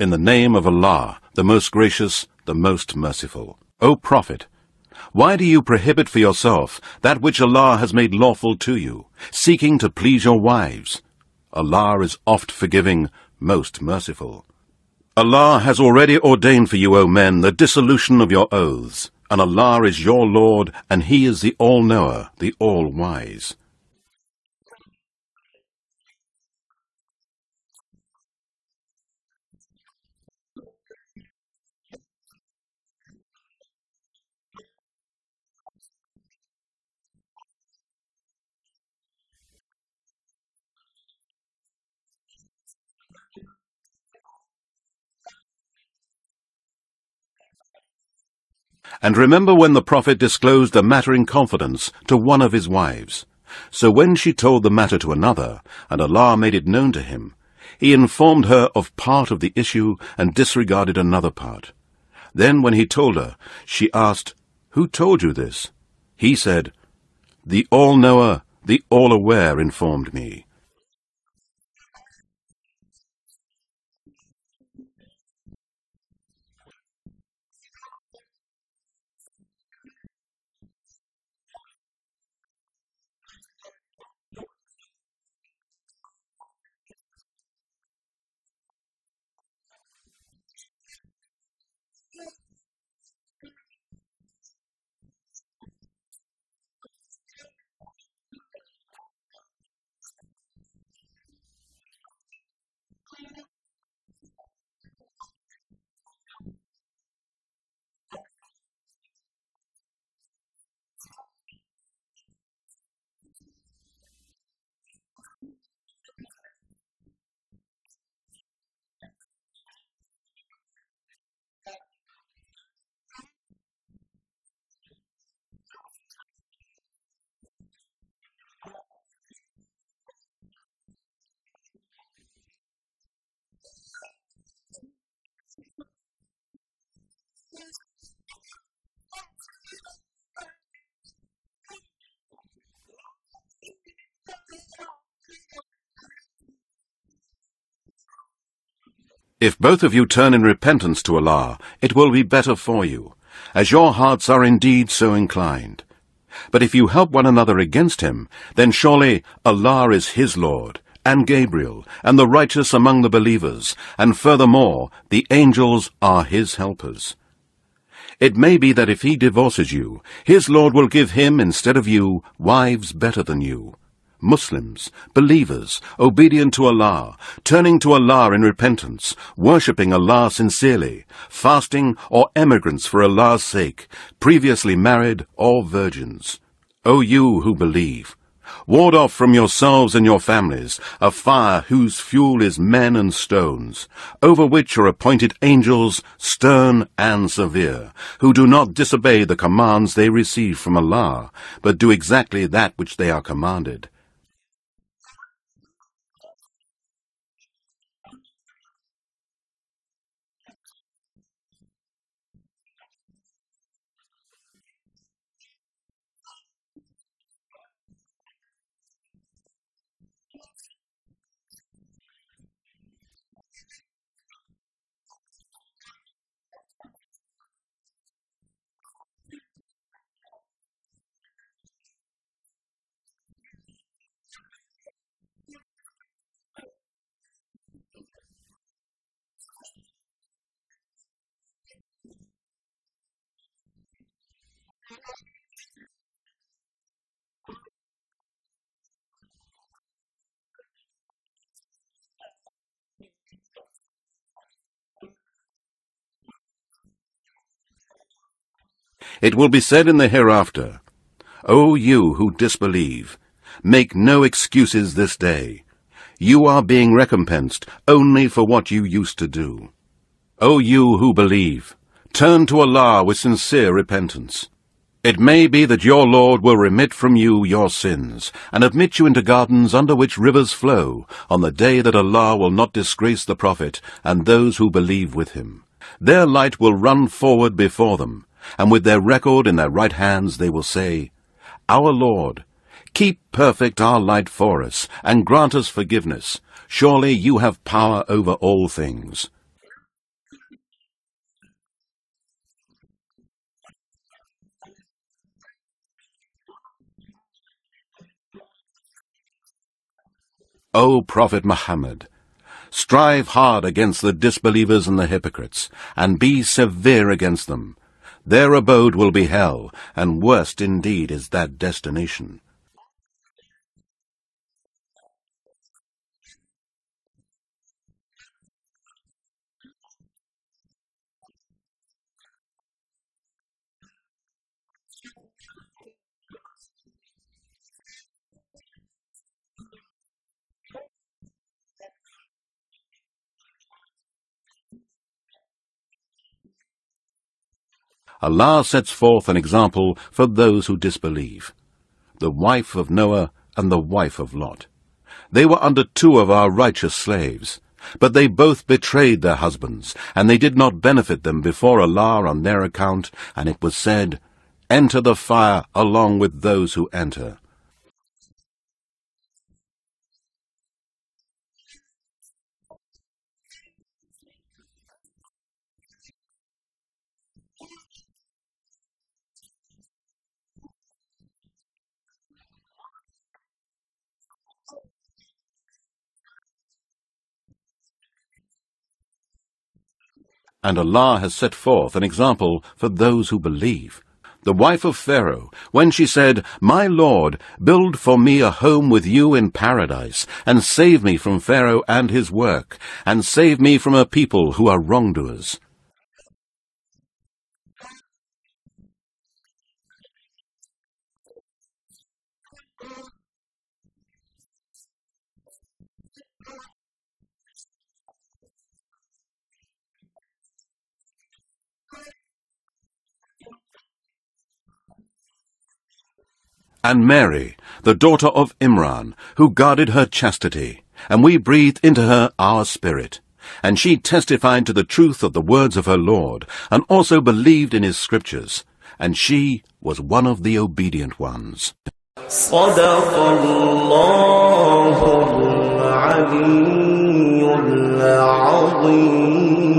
In the name of Allah, the most gracious, the most merciful. O Prophet, why do you prohibit for yourself that which Allah has made lawful to you, seeking to please your wives? Allah is oft forgiving, most merciful. Allah has already ordained for you, O men, the dissolution of your oaths, and Allah is your Lord, and He is the All-Knower, the All-Wise. And remember when the Prophet disclosed a matter in confidence to one of his wives. So when she told the matter to another, and Allah made it known to him, he informed her of part of the issue and disregarded another part. Then when he told her, she asked, "Who told you this?" He said, "The All-Knower, the All-Aware informed me." If both of you turn in repentance to Allah, it will be better for you, as your hearts are indeed so inclined. But if you help one another against him, then surely Allah is his Lord, and Gabriel, and the righteous among the believers, and furthermore, the angels are his helpers. It may be that if he divorces you, his Lord will give him, instead of you, wives better than you. Muslims, believers, obedient to Allah, turning to Allah in repentance, worshipping Allah sincerely, fasting or emigrants for Allah's sake, previously married or virgins. O you who believe, ward off from yourselves and your families a fire whose fuel is men and stones, over which are appointed angels, stern and severe, who do not disobey the commands they receive from Allah, but do exactly that which they are commanded. It will be said in the hereafter, O you who disbelieve, make no excuses this day. You are being recompensed only for what you used to do. O you who believe, turn to Allah with sincere repentance. It may be that your Lord will remit from you your sins, and admit you into gardens under which rivers flow, on the day that Allah will not disgrace the Prophet and those who believe with him. Their light will run forward before them, and with their record in their right hands they will say, Our Lord, keep perfect our light for us, and grant us forgiveness. Surely you have power over all things. O Prophet Muhammad, strive hard against the disbelievers and the hypocrites, and be severe against them. Their abode will be hell, and worst indeed is that destination. Allah sets forth an example for those who disbelieve. The wife of Noah and the wife of Lot. They were under two of our righteous slaves, but they both betrayed their husbands, and they did not benefit them before Allah on their account, and it was said, Enter the fire along with those who enter. And Allah has set forth an example for those who believe. The wife of Pharaoh, when she said, My Lord, build for me a home with you in paradise, and save me from Pharaoh and his work, and save me from a people who are wrongdoers. And Mary, the daughter of Imran, who guarded her chastity, and we breathed into her our spirit. And she testified to the truth of the words of her Lord, and also believed in his scriptures. And she was one of the obedient ones. صدق الله العلي العظيم.